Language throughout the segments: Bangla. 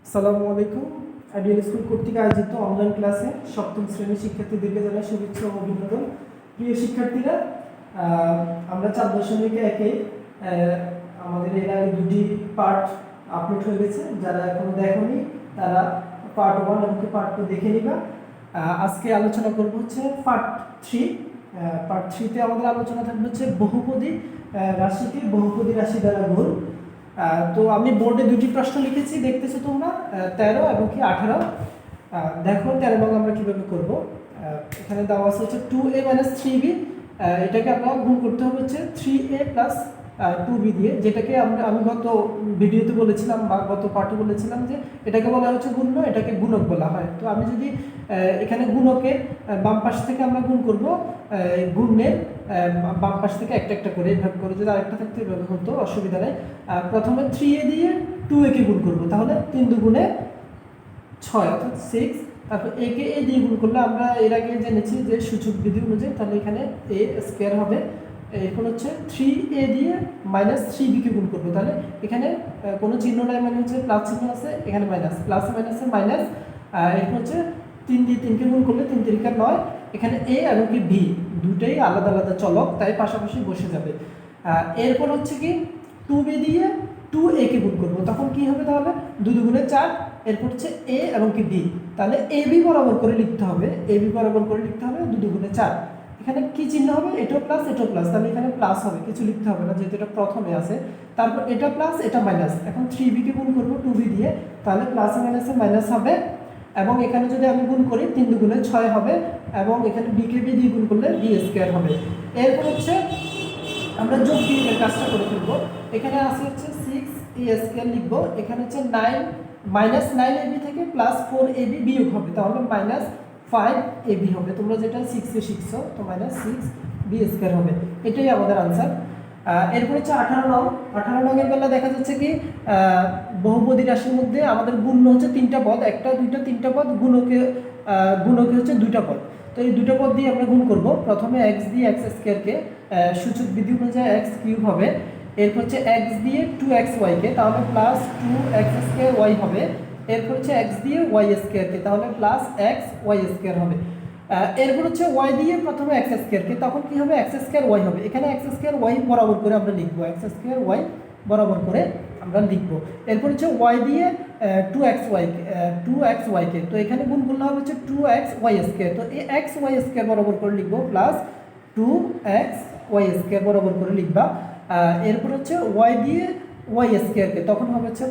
আসসালামু আলাইকুম। আইডিয়াল স্কুল কর্তৃক আয়োজিত অনলাইন ক্লাসে সপ্তম শ্রেণীর শিক্ষার্থীদেরকে জানাই শুভেচ্ছা ও অভিনন্দন। প্রিয় শিক্ষার্থীরা, আমরা 4.1 আমাদের এর আগে দুটি পার্ট আপলোড হয়ে গেছে। যারা এখনো দেখোনি তারা পার্ট 1 এবং পার্ট 2 দেখে নিবা। আজকে আলোচনা করব হচ্ছে পার্ট 3। পার্ট 3 তে আমাদের আলোচনা থাকবে হচ্ছে বহুপদী রাশিকে বহুপদী রাশি দ্বারা গুণ। তো আমি বোর্ডে দুটি প্রশ্ন লিখেছি, দেখতেছো তোমরা, 13 এবং 18। দেখো 13 নং আমরা কিভাবে করব। এখানে দেওয়া আছে হচ্ছে 2a - 3b। এটাকে আমরা গুণ করতে হবে হচ্ছে 3a + 2b দিয়ে, যেটাকে আমি গত ভিডিওতে বলেছিলাম বা গত পার্টে বলেছিলাম যে এটাকে বলা হচ্ছে গুণ্য, এটাকে গুণক বলা হয়। তো আমি যদি এখানে গুণকে বাম পাশ থেকে আমরা গুণ করব, গুণের বাম পাশ থেকে একটা একটা করে এইভাবে করে, যদি আরেকটা থাকতে এভাবে হতো, অসুবিধা নেই। প্রথমে 3a দিয়ে 2a কে গুণ করব, তাহলে 3 দুগুণে 6 অর্থাৎ 6। তারপর a কে a দিয়ে গুণ করলে আমরা এর আগে জেনেছি যে সূচক বিধি অনুযায়ী, তাহলে এখানে a স্কয়ার হবে। এরপর হচ্ছে 3a দিয়ে -3b কে গুণ করব, তাহলে এখানে কোনো চিহ্ন নাই, মানে হচ্ছে প্লাস চিহ্ন আছে, এখানে মাইনাস, প্লাস মাইনাসে মাইনাস। এরপর হচ্ছে 3 দিয়ে 3 কে গুণ করলে 3 3 × 9। এখানে a এবং কি b দুটোই আলাদা আলাদা চলক, তাই পাশাপাশি বসে যাবে। এরপর হচ্ছে কি 2b দিয়ে 2a কে গুণ করব, তখন কি হবে, তাহলে 2 দুগুণে 4। এরপর হচ্ছে a এবং কি b, তাহলে ab বরাবর করে লিখতে হবে, ab বরাবর করে লিখতে হবে 2 দুগুণে 4। এখানে কি চিহ্ন হবে, এটাও প্লাস এটাও প্লাস, তাহলে এখানে প্লাস হবে, কিছু লিখতে হবে না যেহেতু এটা প্রথমে আছে। তারপর এটা প্লাস এটা মাইনাস, এখন 3b কে গুণ করব 2b দিয়ে, তাহলে প্লাস মাইনাসে মাইনাস হবে। এবং এখানে যদি আমি গুণ করি 3 দুগুণে 6 হবে, এবং এখানে b কে b দিয়ে গুণ করলে b স্কয়ার হবে। এরপর হচ্ছে আমরা যোগ বিয়োগের কাজটা করে ফেলবো। এখানে আছে হচ্ছে 6a স্কয়ার লিখবো, এখানে হচ্ছে 9 -9ab থেকে +4ab বিয়োগ হবে, তাহলে -5ab হবে। তোমরা যেটা 6 এ শিখছো, তো -6b স্কয়ার হবে, এটাই আমাদের आंसर। এরপর হচ্ছে 18 নং। 18 নং এর বেলা দেখা যাচ্ছে কি বহুপদী রাশির মধ্যে আমাদের গুণ্য হচ্ছে 3টা পদ, একটা দুইটা 3টা পদ, গুণকে হচ্ছে 2টা পদ। তো এই 2টা পদ দিয়ে আমরা গুণ করব। প্রথমে x দিয়ে x স্কয়ারকে সূচক বিধি অনুযায়ী x³ হবে। এরপর হচ্ছে x দিয়ে 2xy কে, তাহলে +2x² হবে। এরপর হচ্ছে x দিয়ে y স্কয়ারকে, তাহলে +xy² হবে। এরপর হচ্ছে y দিয়ে প্রথমে x² কে, তখন কি হবে, x² হবে। এখানে x² বরাবর করে আমরা লিখব, x² বরাবর করে আমরা লিখব। এরপর হচ্ছে y দিয়ে 2xy কে, তো এখানে গুণ করলে হবে হচ্ছে 2xy²। তো এই xy² বরাবর করে লিখব, +2xy² বরাবর করে লিখবা। এরপর হচ্ছে y দিয়ে y² কে, তখন হবে হচ্ছে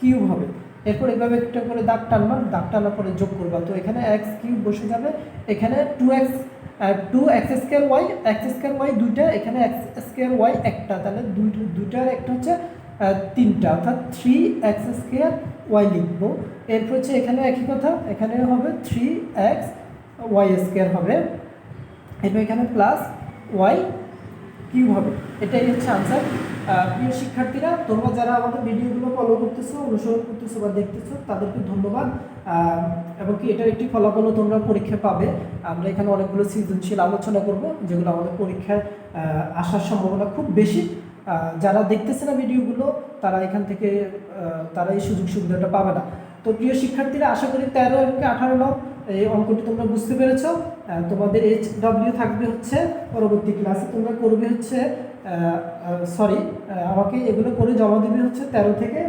+y³ হবে। এরপর এইভাবে একটা করে দাগ টানবা, দাগ টানার পরে যোগ করবা, তো এখানে x³ বসে যাবে। এখানে 2x² দুইটা, এখানে x² একটা, তাহলে দুইটার একটা হচ্ছে 3টা, অর্থাৎ 3x² লিখবো। এরপর হচ্ছে এখানে একই কথা, এখানে হবে 3xy² হবে। এরপর এখানে +y³ হবে, এটাই হচ্ছে आंसर। প্রিয় শিক্ষার্থীরা, তোমরা যারা আমাদের ভিডিওগুলো ফলো করতেছো, অনুসরণ করতেছো বা দেখতেছো, তাদেরকে ধন্যবাদ। এবং কি এটার একটি ফলাফলও তোমরা পরীক্ষায় পাবে। আমরা এখানে অনেকগুলো সৃজনশীল আলোচনা করব, যেগুলো আমাদের পরীক্ষায় আসার সম্ভাবনা খুব বেশি। যারা দেখতেছে না ভিডিওগুলো, তারা এখান থেকে তারা এই সুযোগ সুবিধাটা পাবে না। তো প্রিয় শিক্ষার্থীরা, আশা করি 13 এবং 18 নং এই অঙ্কটি তোমরা বুঝতে পেরেছ। তোমাদের HW থাকবে হচ্ছে পরবর্তী ক্লাসে, তোমরা করবে হচ্ছে আমাকে এগুলো করে জমা দেবে হচ্ছে 13 থেকে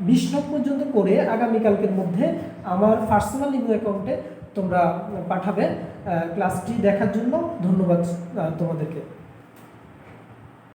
20 নং পর্যন্ত করে আগামীকালকের মধ্যে আমার পার্সোনাল ইমেল অ্যাকাউন্টে তোমরা পাঠাবে। ক্লাসটি দেখার জন্য ধন্যবাদ তোমাদেরকে।